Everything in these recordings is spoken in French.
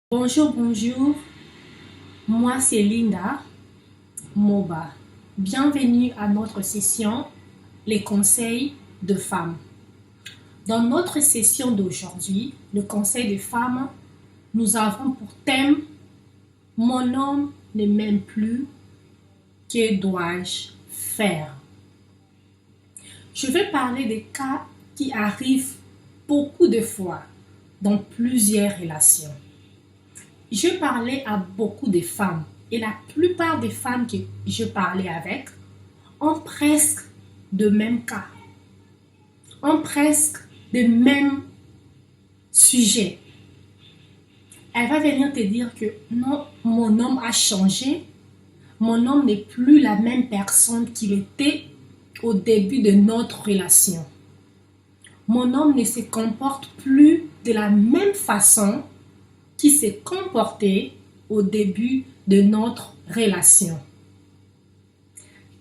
Bonjour, bonjour. Moi, c'est Linda Moba. Bienvenue à notre session Les conseils de femmes. Dans notre session d'aujourd'hui, le conseil de femmes, nous avons pour thème Mon homme ne m'aime plus, que dois-je faire? Je vais parler des cas qui arrivent beaucoup de fois dans plusieurs relations. Je parlais à beaucoup de femmes et la plupart des femmes que je parlais avec ont presque de même cas, ont presque de même sujet. Elle va venir te dire que non, mon homme a changé, mon homme n'est plus la même personne qu'il était au début de notre relation. Mon homme ne se comporte plus de la même façon qui s'est comporté au début de notre relation.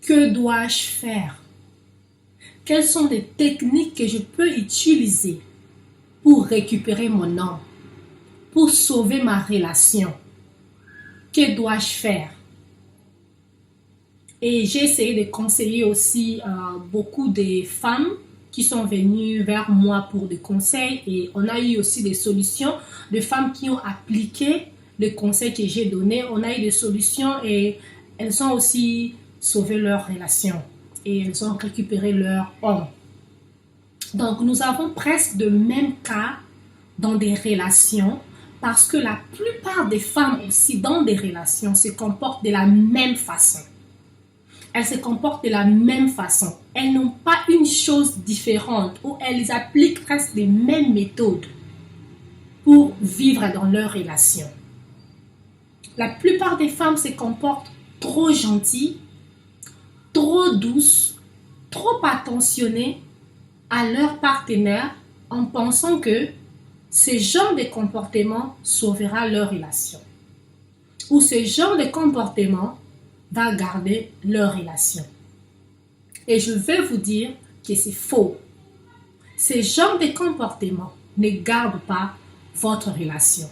Que dois-je faire? Quelles sont les techniques que je peux utiliser pour récupérer mon homme, pour sauver ma relation? Que dois-je faire? Et j'ai essayé de conseiller aussi beaucoup de femmes qui sont venues vers moi pour des conseils et on a eu aussi des solutions de femmes qui ont appliqué les conseils que j'ai donnés. On a eu des solutions et elles ont aussi sauvé leur relation et elles ont récupéré leur homme. Donc nous avons presque le même cas dans des relations parce que la plupart des femmes aussi dans des relations se comportent de la même façon. Elles se comportent de la même façon. Elles n'ont pas une chose différente ou elles appliquent presque les mêmes méthodes pour vivre dans leur relation. La plupart des femmes se comportent trop gentilles, trop douces, trop attentionnées à leur partenaire en pensant que ce genre de comportement sauvera leur relation. Ou ce genre de comportement va garder leur relation. Et je vais vous dire que c'est faux. Ce genre de comportement ne garde pas votre relation,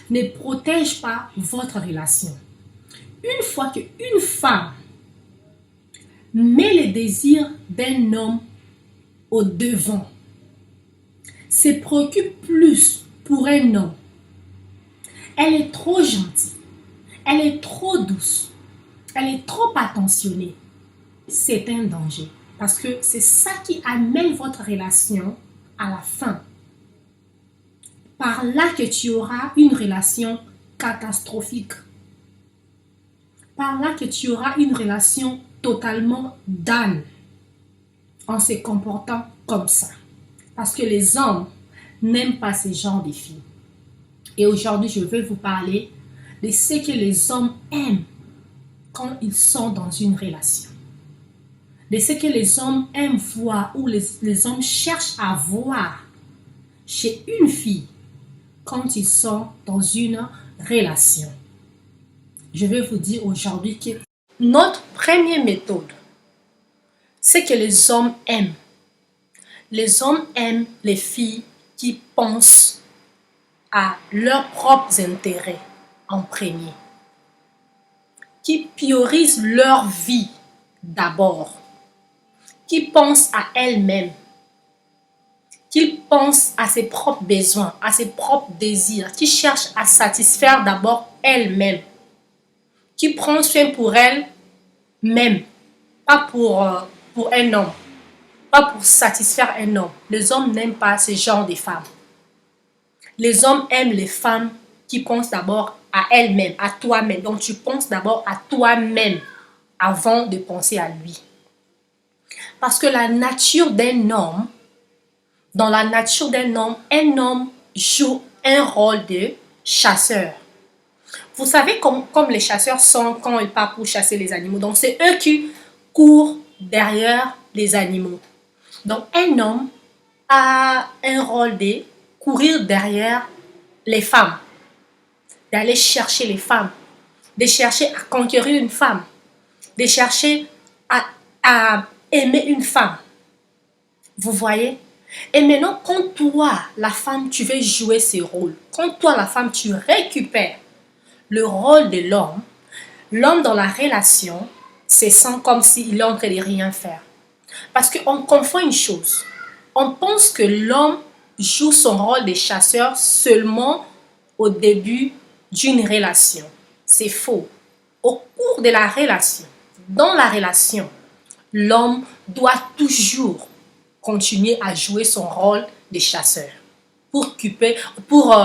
ne protège pas votre relation. Une fois qu'une femme met le désir d'un homme au devant, se préoccupe plus pour un homme, elle est trop gentille, elle est trop douce, elle est trop attentionnée, c'est un danger. Parce que c'est ça qui amène votre relation à la fin. Par là que tu auras une relation catastrophique. Par là que tu auras une relation totalement d'âne en se comportant comme ça. Parce que les hommes n'aiment pas ce genre de filles. Et aujourd'hui, je vais vous parler de ce que les hommes aiment quand ils sont dans une relation. De ce que les hommes aiment voir ou les hommes cherchent à voir chez une fille quand ils sont dans une relation. Je vais vous dire aujourd'hui que notre première méthode, c'est que les hommes aiment. Les hommes aiment les filles qui pensent à leurs propres intérêts en premier, qui priorisent leur vie d'abord, qui pensent à elles-mêmes, qui pensent à ses propres besoins, à ses propres désirs, qui cherchent à satisfaire d'abord elles-mêmes, qui prend soin pour elles-mêmes, pas pour un homme, pas pour satisfaire un homme. Les hommes n'aiment pas ce genre de femmes. Les hommes aiment les femmes qui pensent d'abord à elles-mêmes, à toi-même. Donc tu penses d'abord à toi-même avant de penser à lui. Parce que la nature d'un homme, dans la nature d'un homme, un homme joue un rôle de chasseur. Vous savez comme les chasseurs sont quand ils partent pour chasser les animaux. Donc c'est eux qui courent derrière les animaux. Donc un homme a un rôle de courir derrière les femmes, d'aller chercher les femmes, de chercher à conquérir une femme, de chercher à aimer une femme. Vous voyez? Et maintenant, quand toi, la femme, tu veux jouer ce rôle, quand toi, la femme, tu récupères le rôle de l'homme, l'homme dans la relation se sent comme s'il est en train de rien faire. Parce qu'on confond une chose. On pense que l'homme joue son rôle de chasseur seulement au début d'une relation. C'est faux. Au cours de la relation, dans la relation, l'homme doit toujours continuer à jouer son rôle de chasseur pour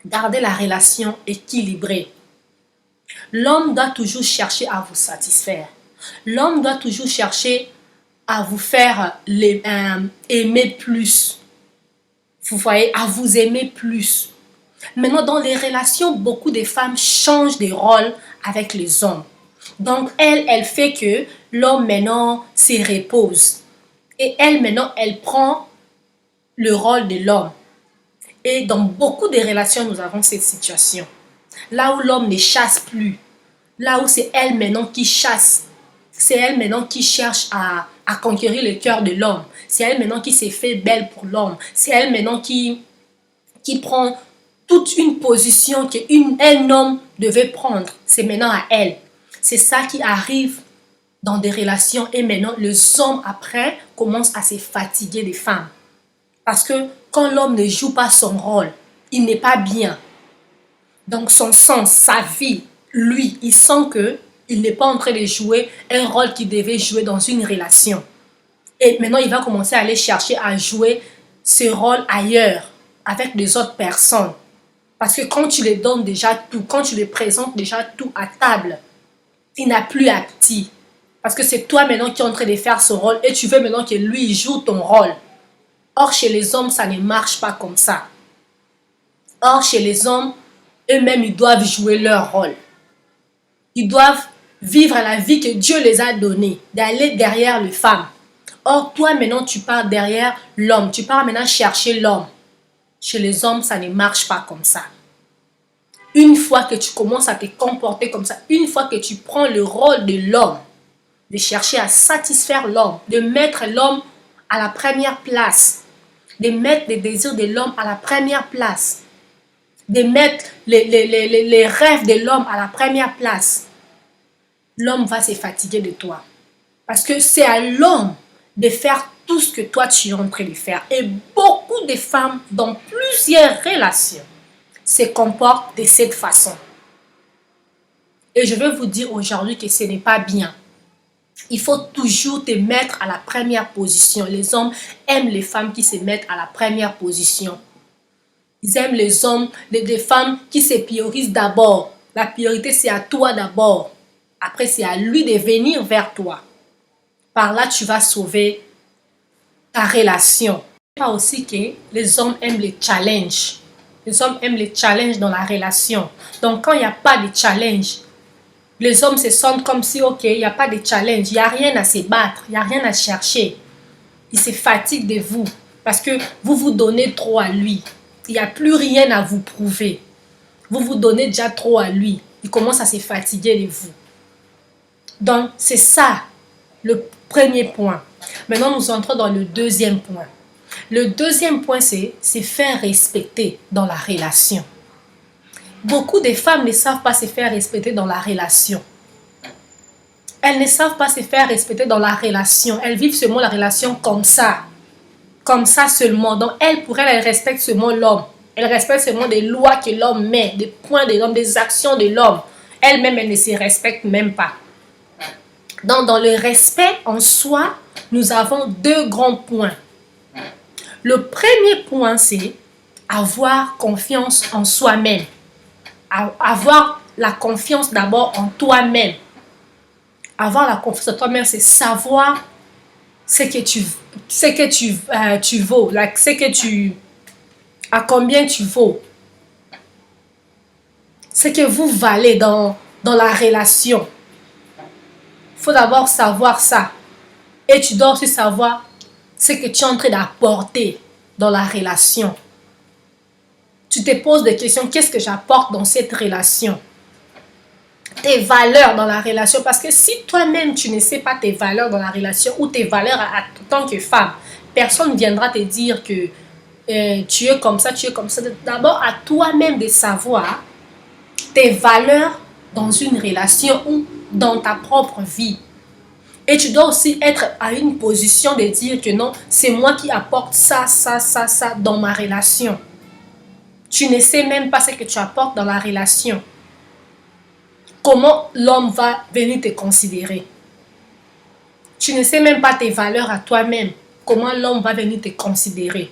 garder la relation équilibrée. L'homme doit toujours chercher à vous satisfaire. L'homme doit toujours chercher à vous faire aimer plus. Vous voyez, à vous aimer plus. Maintenant, dans les relations, beaucoup de femmes changent de rôle avec les hommes. Donc, elle fait que l'homme maintenant se repose. Et elle, maintenant, elle prend le rôle de l'homme. Et dans beaucoup de relations, nous avons cette situation. Là où l'homme ne chasse plus. Là où c'est elle maintenant qui chasse. C'est elle maintenant qui cherche à conquérir le cœur de l'homme. C'est elle maintenant qui s'est fait belle pour l'homme. C'est elle maintenant qui prend toute une position qu'un homme devait prendre. C'est maintenant à elle. C'est ça qui arrive dans des relations. Et maintenant, les hommes, après, commencent à se fatiguer des femmes. Parce que quand l'homme ne joue pas son rôle, il n'est pas bien. Donc, son sens, sa vie, lui, il sent qu'il n'est pas en train de jouer un rôle qu'il devait jouer dans une relation. Et maintenant, il va commencer à aller chercher à jouer ce rôle ailleurs, avec les autres personnes. Parce que quand tu lui donnes déjà tout, quand tu lui présentes déjà tout à table, il n'a plus appétit. Parce que c'est toi maintenant qui es en train de faire ce rôle et tu veux maintenant que lui joue ton rôle. Or, chez les hommes, ça ne marche pas comme ça. Or, chez les hommes, eux-mêmes, ils doivent jouer leur rôle. Ils doivent vivre la vie que Dieu les a donnée, d'aller derrière les femmes. Or, toi, maintenant, tu pars derrière l'homme. Tu pars maintenant chercher l'homme. Chez les hommes, ça ne marche pas comme ça. Une fois que tu commences à te comporter comme ça, une fois que tu prends le rôle de l'homme, de chercher à satisfaire l'homme, de mettre l'homme à la première place, de mettre les désirs de l'homme à la première place, de mettre les rêves de l'homme à la première place, l'homme va se fatiguer de toi. Parce que c'est à l'homme de faire tout ce que toi tu es en train de faire. Et beaucoup de femmes dans plusieurs relations se comportent de cette façon. Et je veux vous dire aujourd'hui que ce n'est pas bien. Il faut toujours te mettre à la première position. Les hommes aiment les femmes qui se mettent à la première position. Ils aiment les hommes, les femmes qui se priorisent d'abord. La priorité, c'est à toi d'abord. Après, c'est à lui de venir vers toi. Par là, tu vas sauver ta relation. Pas aussi que les hommes aiment les challenges. Les hommes aiment les challenges dans la relation. Donc, quand il n'y a pas de challenge, les hommes se sentent comme si, ok, il n'y a pas de challenge, il n'y a rien à se battre, il n'y a rien à chercher. Ils se fatiguent de vous parce que vous vous donnez trop à lui. Il n'y a plus rien à vous prouver. Vous vous donnez déjà trop à lui. Il commence à se fatiguer de vous. Donc, c'est ça le premier point. Maintenant, nous entrons dans le deuxième point. Le deuxième point, c'est se faire respecter dans la relation. Beaucoup de femmes ne savent pas se faire respecter dans la relation. Elles ne savent pas se faire respecter dans la relation. Elles vivent seulement la relation comme ça. Comme ça seulement. Donc, pour elles respectent seulement l'homme. Elles respectent seulement des lois que l'homme met, des points de l'homme, des actions de l'homme. Elles-mêmes, elles ne se respectent même pas. Donc, dans le respect en soi, nous avons deux grands points. Le premier point, c'est avoir confiance en soi-même. Avoir la confiance d'abord en toi-même. Avoir la confiance en toi-même, c'est savoir ce que tu vaux, à combien tu vaux. Ce que vous valez dans la relation. Il faut d'abord savoir ça. Et tu dois aussi savoir ce que tu es en train d'apporter dans la relation. Tu te poses des questions, qu'est-ce que j'apporte dans cette relation? tes valeurs dans la relation. Parce que si toi-même, tu ne sais pas tes valeurs dans la relation ou tes valeurs en tant que femme, personne ne viendra te dire que tu es comme ça, tu es comme ça. D'abord, à toi-même de savoir tes valeurs dans une relation ou dans ta propre vie. Et tu dois aussi être à une position de dire que non, c'est moi qui apporte ça, ça, ça, ça dans ma relation. Tu ne sais même pas ce que tu apportes dans la relation. Comment l'homme va venir te considérer. Tu ne sais même pas tes valeurs à toi-même. Comment l'homme va venir te considérer.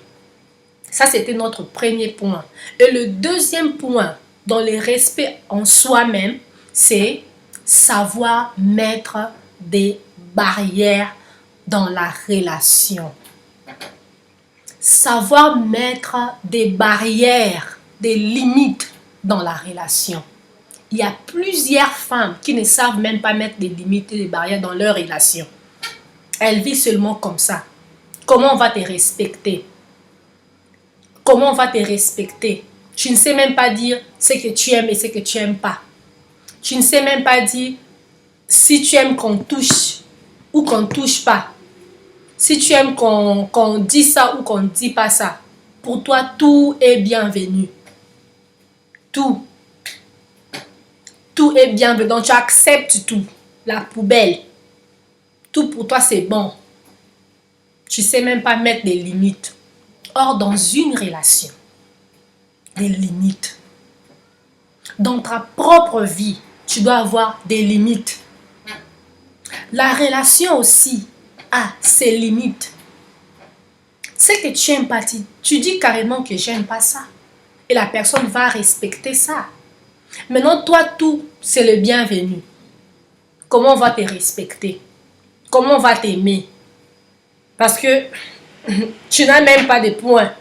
Ça, c'était notre premier point. Et le deuxième point, dans le respect en soi-même, c'est savoir mettre des barrières dans la relation. Savoir mettre des barrières, des limites dans la relation. Il y a plusieurs femmes qui ne savent même pas mettre des limites et des barrières dans leur relation. Elles vivent seulement comme ça. Comment on va te respecter? Comment on va te respecter? Tu ne sais même pas dire ce que tu aimes et ce que tu n'aimes pas. Tu ne sais même pas dire si tu aimes qu'on touche ou qu'on ne touche pas. Si tu aimes qu'on dit ça ou qu'on ne dit pas ça. Pour toi, tout est bienvenu. Tout. Tout est bienvenu. Donc, tu acceptes tout. La poubelle. Tout pour toi, c'est bon. Tu ne sais même pas mettre des limites. Or, dans une relation, des limites. Dans ta propre vie, tu dois avoir des limites. La relation aussi a ses limites. C'est que tu n'aimes pas, tu dis carrément que j'aime pas ça. Et la personne va respecter ça. Maintenant, toi, tout, c'est le bienvenu. Comment on va te respecter? Comment on va t'aimer? Parce que tu n'as même pas de points.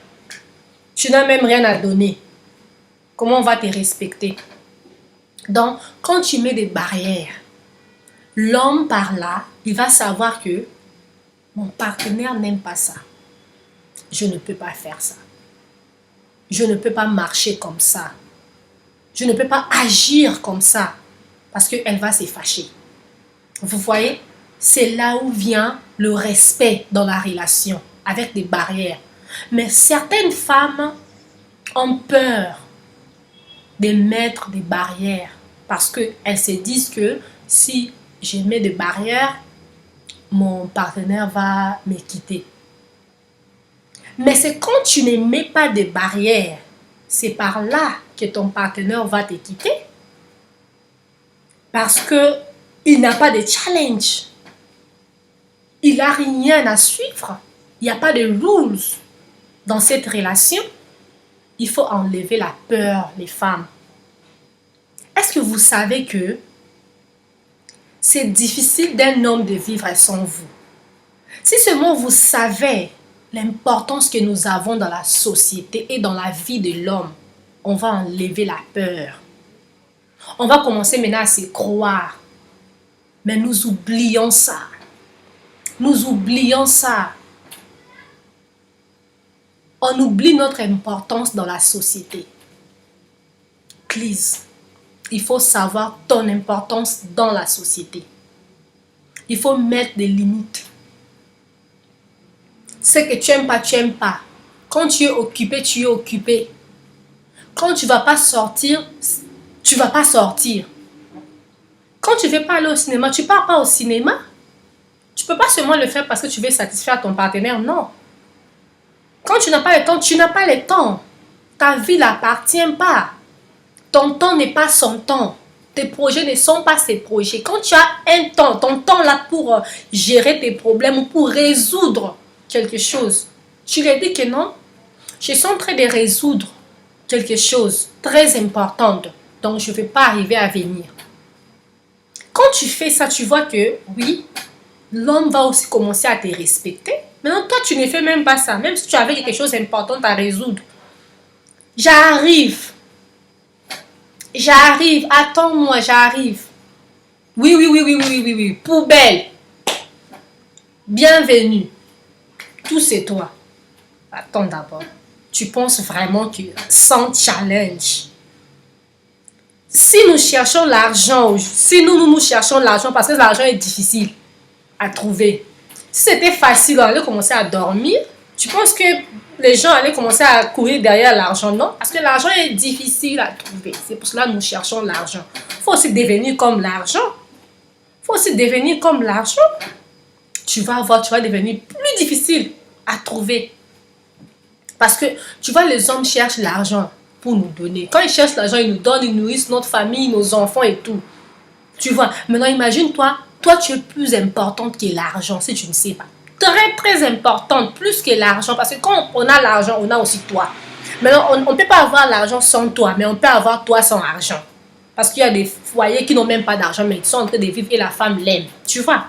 Tu n'as même rien à donner. Comment on va te respecter? Donc, quand tu mets des barrières, l'homme par là, il va savoir que mon partenaire n'aime pas ça. Je ne peux pas faire ça. Je ne peux pas marcher comme ça. Je ne peux pas agir comme ça. Parce qu'elle va se fâcher. Vous voyez? C'est là où vient le respect dans la relation. Avec des barrières. Mais certaines femmes ont peur de mettre des barrières. Parce qu'elles se disent que si je mets des barrières, mon partenaire va me quitter. Mais c'est quand tu ne mets pas de barrières, c'est par là que ton partenaire va te quitter. Parce qu'il n'a pas de challenge. Il n'a rien à suivre. Il n'y a pas de rules dans cette relation. Il faut enlever la peur, les femmes. Est-ce que vous savez que c'est difficile d'un homme de vivre sans vous? Si seulement vous savez l'importance que nous avons dans la société et dans la vie de l'homme, on va enlever la peur. On va commencer maintenant à se croire. Mais nous oublions ça. Nous oublions ça. On oublie notre importance dans la société. Please, il faut savoir ton importance dans la société. Il faut mettre des limites. Ce que tu n'aimes pas, tu n'aimes pas. Quand tu es occupé, tu es occupé. Quand tu ne vas pas sortir, tu ne vas pas sortir. Quand tu ne veux pas aller au cinéma, tu ne pars pas au cinéma. Tu ne peux pas seulement le faire parce que tu veux satisfaire ton partenaire, non. Quand tu n'as pas le temps, tu n'as pas le temps. Ta vie n'appartient pas. Ton temps n'est pas son temps. Tes projets ne sont pas ses projets. Quand tu as un temps, ton temps là pour gérer tes problèmes ou pour résoudre quelque chose, tu lui dis que non, je suis en train de résoudre quelque chose très important, donc je ne vais pas arriver à venir. Quand tu fais ça, tu vois que oui, l'homme va aussi commencer à te respecter. Maintenant, toi, tu ne fais même pas ça. Même si tu avais quelque chose d'important à résoudre. J'arrive. J'arrive. Attends-moi, j'arrive. Oui, oui, oui, oui, oui, oui, oui, oui. Poubelle. Bienvenue. Tout c'est toi. Attends d'abord. Tu penses vraiment que sans challenge, Si nous cherchons l'argent, si nous cherchons l'argent parce que l'argent est difficile à trouver. Si c'était facile, on allait commencer à dormir. Tu penses que les gens allaient commencer à courir derrière l'argent? Non, parce que l'argent est difficile à trouver. C'est pour cela que nous cherchons l'argent. Il faut aussi devenir comme l'argent. Il faut aussi devenir comme l'argent. Tu vas voir, tu vas devenir plus difficile à trouver. Parce que, tu vois, les hommes cherchent l'argent pour nous donner. Quand ils cherchent l'argent, ils nous donnent, ils nourrissent notre famille, nos enfants et tout. Tu vois, maintenant imagine-toi, toi tu es plus importante que l'argent si tu ne sais pas. Très très importante, plus que l'argent. Parce que quand on a l'argent, on a aussi toi. Maintenant, on ne peut pas avoir l'argent sans toi, mais on peut avoir toi sans argent. Parce qu'il y a des foyers qui n'ont même pas d'argent, mais ils sont en train de vivre et la femme l'aime. Tu vois.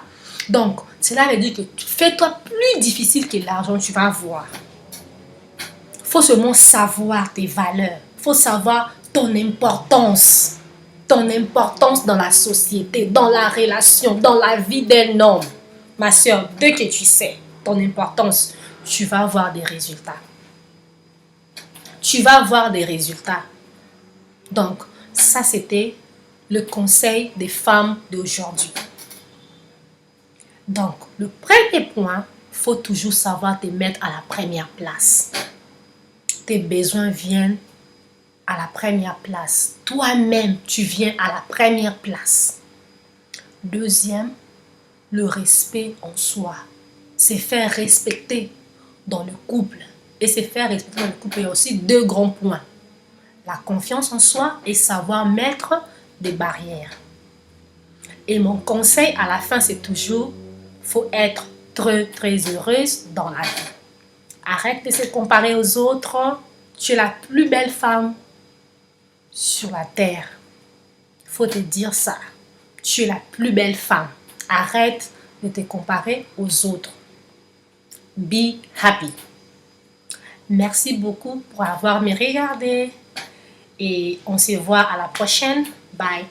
Donc, cela veut dire que fais-toi plus difficile que l'argent, tu vas voir. Il faut seulement savoir tes valeurs. Il faut savoir ton importance. Ton importance dans la société, dans la relation, dans la vie d'un homme. Ma soeur, dès que tu sais ton importance, tu vas avoir des résultats. Tu vas avoir des résultats. Donc, ça c'était le conseil des femmes d'aujourd'hui. Donc, le premier point, il faut toujours savoir te mettre à la première place. Tes besoins viennent à la première place. Toi-même, tu viens à la première place. Deuxième, le respect en soi. C'est faire respecter dans le couple. Et c'est faire respecter dans le couple. Il y a aussi deux grands points. La confiance en soi et savoir mettre des barrières. Et mon conseil à la fin, c'est toujours, il faut être très, très heureuse dans la vie. Arrête de se comparer aux autres. Tu es la plus belle femme sur la terre. Il faut te dire ça. Tu es la plus belle femme. Arrête de te comparer aux autres. Be happy. Merci beaucoup pour avoir me regardé. Et on se voit à la prochaine. Bye.